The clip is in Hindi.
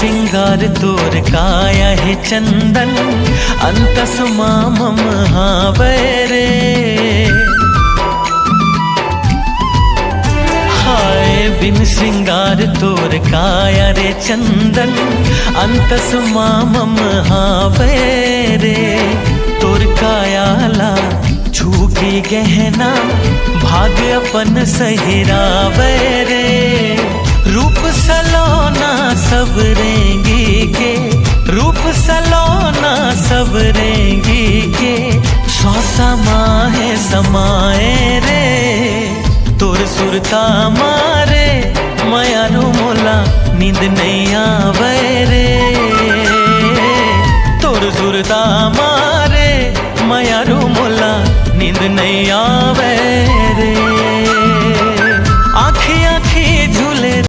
सिंगार तोर काया है चंदन अंतस मामम हावरे। हाय बिन सिंगार तोर काया रे चंदन अंतस मामम हावरे। तोर कायाला झूठी गहना भाग अपन सहिरावे रे। रूप सलोना सब रेंगी के, रूप सलोना सब रेंगी के। सौसा माहे समाए रे। तोर सुरता मारे मायारू मोला नींद नहीं आवे रे। तोर सुरता मारे मायारू मोला नींद नहीं आ